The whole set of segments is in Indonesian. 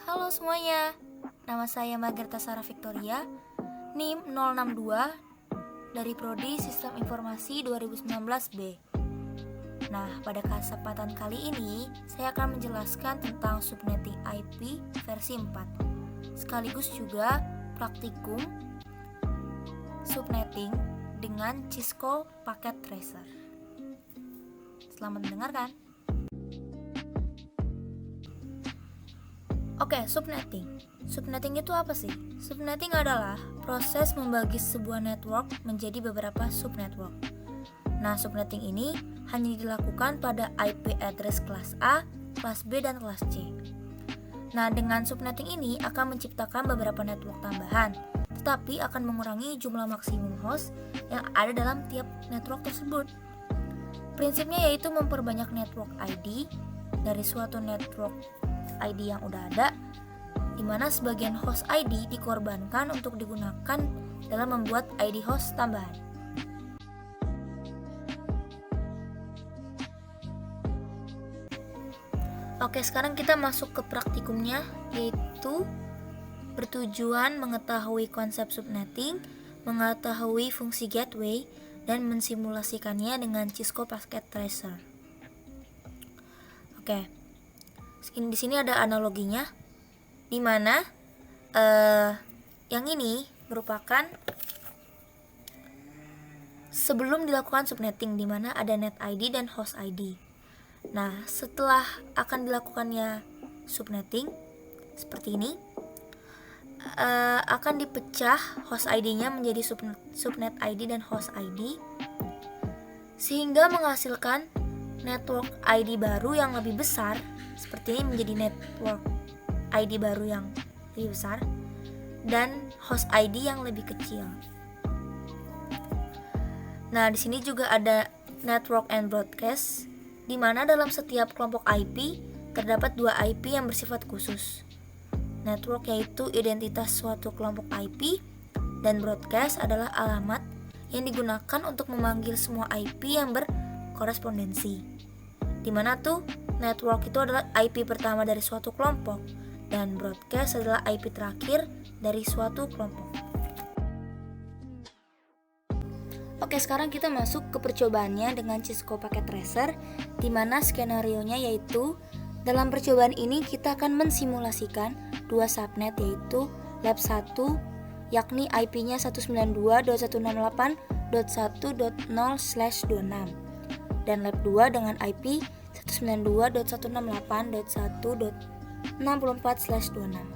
Halo semuanya, nama saya Magerta Sara Victoria, NIM 062 dari Prodi Sistem Informasi 2019B. Nah, pada kesempatan kali ini, saya akan menjelaskan tentang subnetting IP versi 4, sekaligus juga praktikum subnetting dengan Cisco Packet Tracer. Selamat mendengarkan. Oke, subnetting. Subnetting itu apa sih? Subnetting adalah proses membagi sebuah network menjadi beberapa subnetwork. Nah, subnetting ini hanya dilakukan pada IP address kelas A, kelas B, dan kelas C. Nah, dengan subnetting ini akan menciptakan beberapa network tambahan, tetapi akan mengurangi jumlah maksimum host yang ada dalam tiap network tersebut. Prinsipnya yaitu memperbanyak network ID dari suatu network ID yang udah ada, di mana sebagian host ID dikorbankan untuk digunakan dalam membuat ID host tambahan. Oke, sekarang kita masuk ke praktikumnya, yaitu bertujuan mengetahui konsep subnetting, mengetahui fungsi gateway, dan mensimulasikannya dengan Cisco Packet Tracer. Oke, di sini ada analoginya, di mana yang ini merupakan sebelum dilakukan subnetting, di mana ada net ID dan host ID. Nah, setelah akan dilakukannya subnetting seperti ini, akan dipecah host ID-nya menjadi subnet ID dan host ID, sehingga menghasilkan network ID baru yang lebih besar. Seperti ini menjadi network ID baru yang lebih besar dan host ID yang lebih kecil. Nah, di sini juga ada network and broadcast, di mana dalam setiap kelompok IP terdapat dua IP yang bersifat khusus. Network yaitu identitas suatu kelompok IP, dan broadcast adalah alamat yang digunakan untuk memanggil semua IP yang berkorespondensi. Di mana tuh network itu adalah IP pertama dari suatu kelompok, dan broadcast adalah IP terakhir dari suatu kelompok. Oke, sekarang kita masuk ke percobaannya dengan Cisco Packet Tracer, di mana skenarionya yaitu dalam percobaan ini kita akan mensimulasikan dua subnet, yaitu lab 1 yakni IP-nya 192.168.1.0/26 dan lab 2 dengan IP 192.168.1.64/26.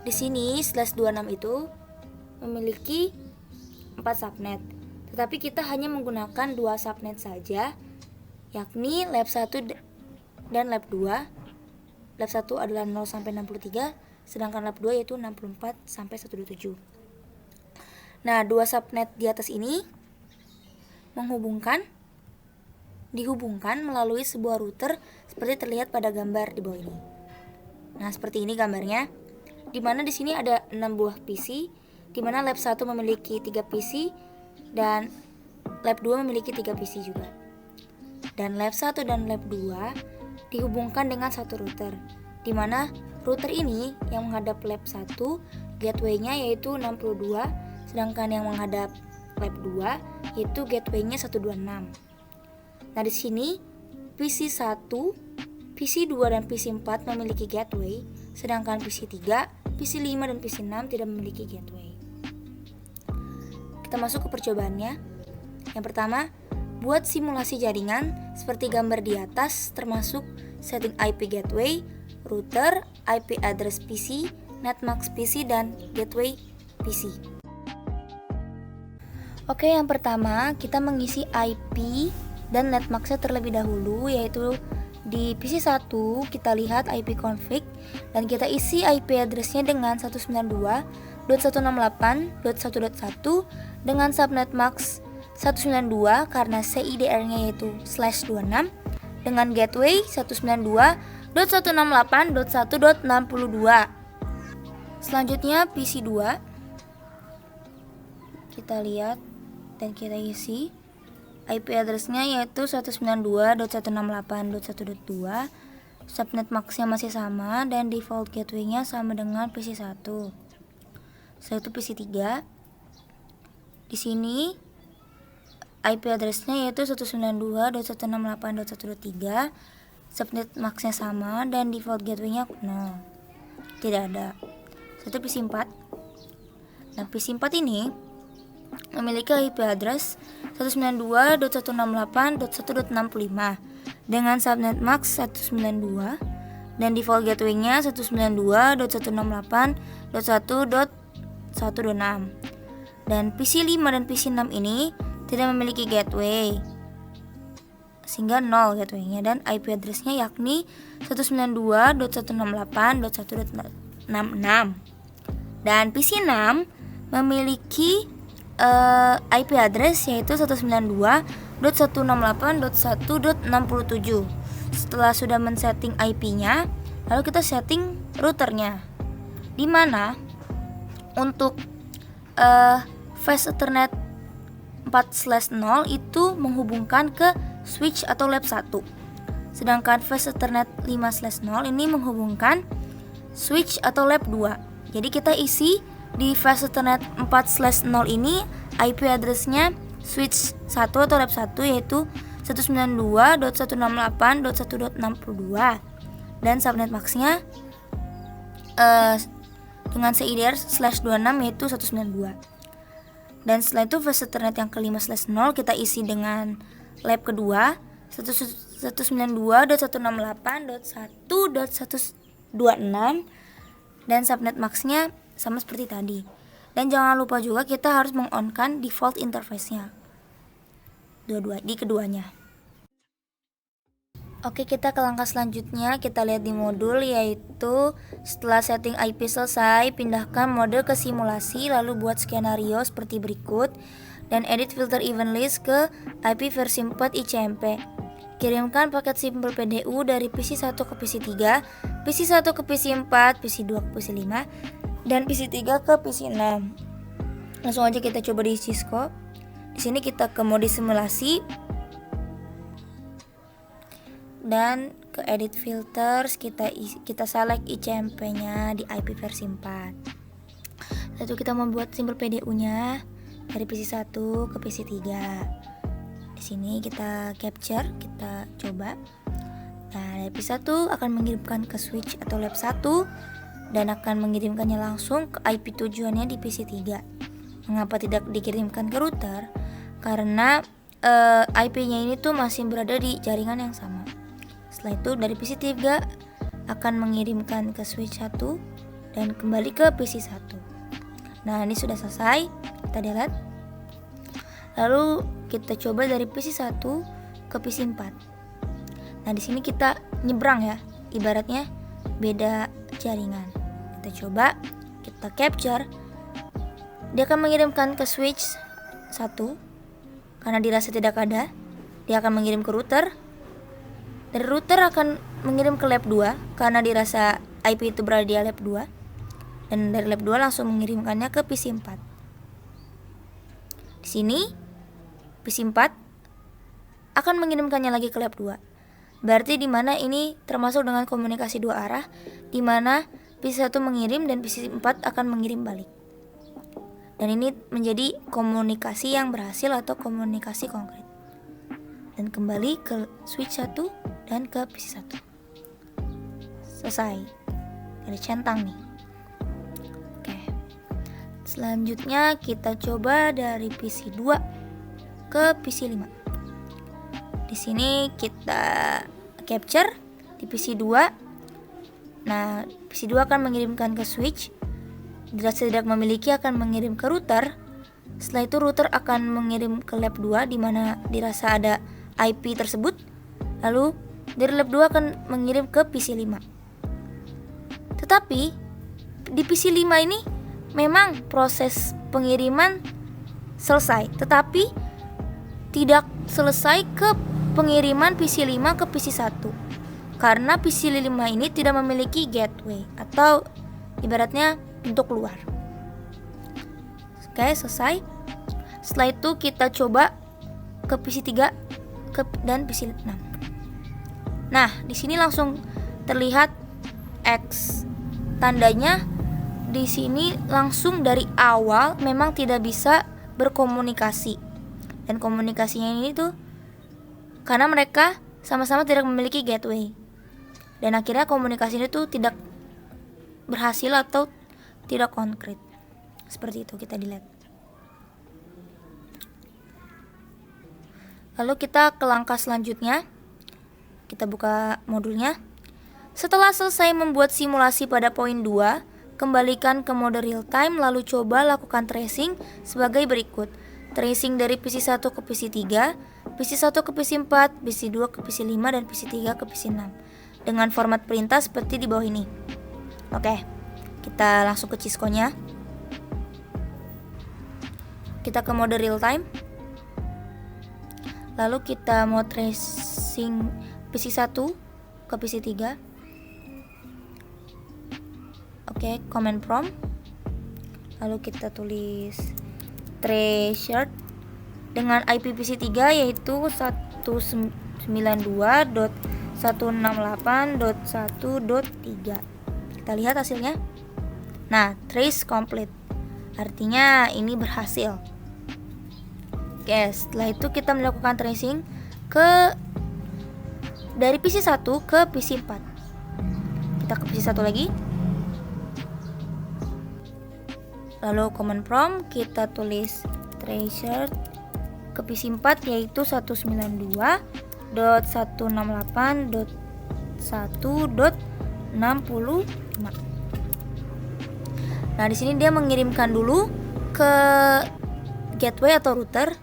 Di sini /26 itu memiliki 4 subnet, tetapi kita hanya menggunakan 2 subnet saja, yakni lab 1 dan lab 2. Lab 1 adalah 0 sampai 63, sedangkan lab 2 yaitu 64 sampai 127. Nah, 2 subnet di atas ini dihubungkan melalui sebuah router seperti terlihat pada gambar di bawah ini. Nah, seperti ini gambarnya, di mana di sini ada 6 buah PC, di mana lab 1 memiliki 3 PC dan lab 2 memiliki 3 PC juga. Dan lab 1 dan lab 2 dihubungkan dengan satu router, di mana router ini yang menghadap lab 1 gateway-nya yaitu 62, sedangkan yang menghadap lab 2 yaitu gateway-nya 126. Nah, di sini PC 1, PC 2 dan PC 4 memiliki gateway, sedangkan PC 3, PC 5 dan PC 6 tidak memiliki gateway. Kita masuk ke percobaannya. Yang pertama, buat simulasi jaringan seperti gambar di atas, termasuk setting IP gateway, router, IP address PC, netmax PC, dan gateway PC. Oke, yang pertama kita mengisi IP dan netmaxnya terlebih dahulu, yaitu di PC 1 kita lihat IP config dan kita isi IP addressnya dengan 192.168.1.1 dengan subnet max 192 karena CIDR-nya yaitu /26 dengan gateway 192.168.1.62. Selanjutnya PC 2 kita lihat dan kita isi IP address-nya yaitu 192.168.1.2 subnet max-nya masih sama dan default gateway-nya sama dengan PC1. Setelah itu PC3. Di sini IP address-nya yaitu 192.168.123. Subnet max-nya sama dan default gateway-nya 0. Tidak ada. Setelah itu PC4. Nah, PC4 ini memiliki IP address 192.168.1.65 dengan subnet max 192 dan default gateway-nya 192.168.1.126. Dan PC5 dan PC6 ini tidak memiliki gateway sehingga 0 gateway-nya dan IP address-nya yakni 192.168.1.66. Dan PC6 memiliki IP address yaitu 192.168.1.67. Setelah sudah men-setting IP-nya, lalu kita setting routernya. Di mana untuk Fast Ethernet 4/0 itu menghubungkan ke switch atau lab 1. Sedangkan Fast Ethernet 5/0 ini menghubungkan switch atau lab 2. Jadi kita isi di Fast Ethernet 4/0 ini IP address-nya switch 1 atau lab 1 yaitu 192.168.1.62 dan subnet max-nya dengan CIDR/26 yaitu 192. Dan setelah itu Fast Ethernet yang ke-5/0 kita isi dengan lab kedua 192.168.1.126 dan subnet max-nya sama seperti tadi. Dan jangan lupa juga kita harus meng-on-kan default interface-nya di keduanya. Oke, kita ke langkah selanjutnya. Kita lihat di modul, yaitu setelah setting IP selesai, pindahkan mode ke simulasi, lalu buat skenario seperti berikut dan edit filter event list ke IP versi 4 ICMP. Kirimkan paket simple PDU dari PC1 ke PC3, PC1 ke PC4, PC2 ke PC5, dan PC3 ke PC6. Langsung aja kita coba di Cisco. Di sini kita ke mode simulasi dan ke edit filters, kita select ICMP-nya di IP versi 4. Lalu kita membuat simple PDU-nya dari PC1 ke PC3. Di sini kita capture, kita coba. Nah, dari PC1 akan mengirimkan ke switch atau lab 1 dan akan mengirimkannya langsung ke IP tujuannya di PC3. Mengapa tidak dikirimkan ke router? Karena IP-nya ini tuh masih berada di jaringan yang sama. Setelah itu dari PC3 akan mengirimkan ke switch 1 dan kembali ke PC1. Nah, ini sudah selesai. Kita delete. Lalu kita coba dari PC1 ke PC4. Nah, di sini kita nyebrang ya. Ibaratnya beda jaringan. Kita coba, kita capture. Dia akan mengirimkan ke switch 1 karena dirasa tidak ada. Dia akan mengirim ke router. Dari router akan mengirim ke lab 2 karena dirasa IP itu berada di lab 2. Dan dari lab 2 langsung mengirimkannya ke PC4. Di sini PC4 akan mengirimkannya lagi ke lab 2. Berarti di mana ini termasuk dengan komunikasi dua arah, di mana PC1 mengirim dan PC4 akan mengirim balik. Dan ini menjadi komunikasi yang berhasil atau komunikasi konkret. Dan kembali ke switch 1 dan ke PC1. Selesai. Ada centang nih. Oke. Selanjutnya kita coba dari PC2 ke PC5. Di sini kita capture di PC2. Nah, PC2 akan mengirimkan ke switch. Jika tidak memiliki akan mengirim ke router. Setelah itu router akan mengirim ke lab 2 di mana dirasa ada IP tersebut. Lalu dari lab 2 akan mengirim ke PC5. Tetapi di PC5 ini memang proses pengiriman selesai, tetapi tidak selesai ke pengiriman PC5 ke PC1. Karena PC5 ini tidak memiliki gateway atau ibaratnya untuk keluar. Oke, selesai. Setelah itu kita coba ke PC3 dan PC6. Nah, di sini langsung terlihat X. Tandanya di sini langsung dari awal memang tidak bisa berkomunikasi. Dan komunikasinya ini tuh karena mereka sama-sama tidak memiliki gateway. Dan akhirnya komunikasi itu tidak berhasil atau tidak konkret. Seperti itu, kita delete. Lalu kita ke langkah selanjutnya. Kita buka modulnya. Setelah selesai membuat simulasi pada poin 2, kembalikan ke mode real time lalu coba lakukan tracing sebagai berikut. Tracing dari PC1 ke PC3, PC1 ke PC4, PC2 ke PC5, dan PC3 ke PC6 dengan format perintah seperti di bawah ini. Oke, kita langsung ke Cisco-nya. Kita ke mode real time. Lalu kita mau tracing PC1 ke PC3. Oke, command prompt. Lalu kita tulis tracer dengan IP PC3 yaitu 192.168.1.3. Kita lihat hasilnya. Nah, trace complete. Artinya ini berhasil. Oke, setelah itu kita melakukan tracing dari PC1 ke PC4. Kita ke PC1 lagi. Lalu command prompt kita tulis tracer ke PC4 yaitu 192.168.1.65. Nah, di sini dia mengirimkan dulu ke gateway atau router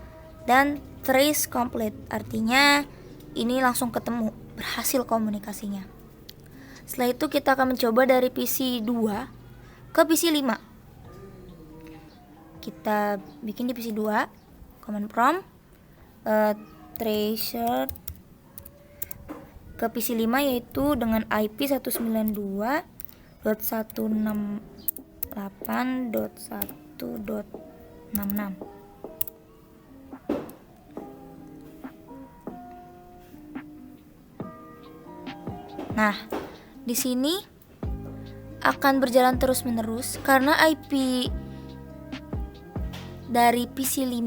dan trace complete. Artinya ini langsung ketemu, berhasil komunikasinya. Setelah itu kita akan mencoba dari PC2 ke PC5. Kita bikin di PC2, command prompt tracer ke PC5 yaitu dengan IP 192.168.1.66. Nah, di sini akan berjalan terus-menerus karena IP dari PC5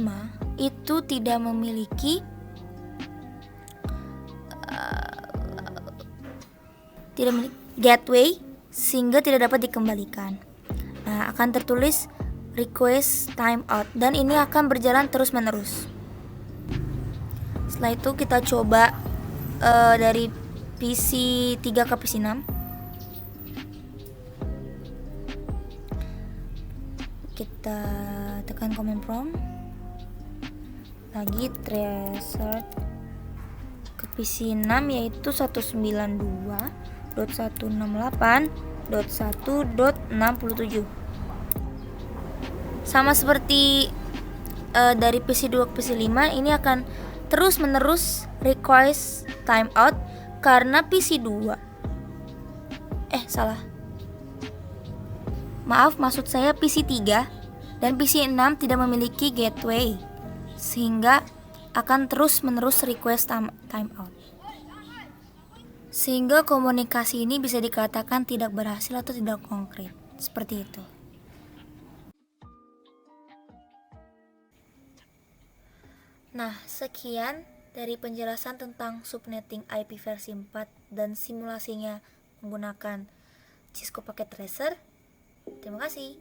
itu tidak memiliki gateway sehingga tidak dapat dikembalikan. Nah, akan tertulis request timeout dan ini akan berjalan terus-menerus. Setelah itu kita coba dari PC3 ke PC6. Kita tekan command prompt lagi tracer ke PC6 yaitu 192.168.1.67. Sama seperti dari PC2 ke PC5, ini akan terus menerus request timeout karena PC2 maksud saya PC3 dan PC6 tidak memiliki gateway sehingga akan terus-menerus request timeout. Sehingga komunikasi ini bisa dikatakan tidak berhasil atau tidak konkret. Seperti itu. Nah, sekian dari penjelasan tentang subnetting IP versi 4 dan simulasinya menggunakan Cisco Packet Tracer. Terima kasih.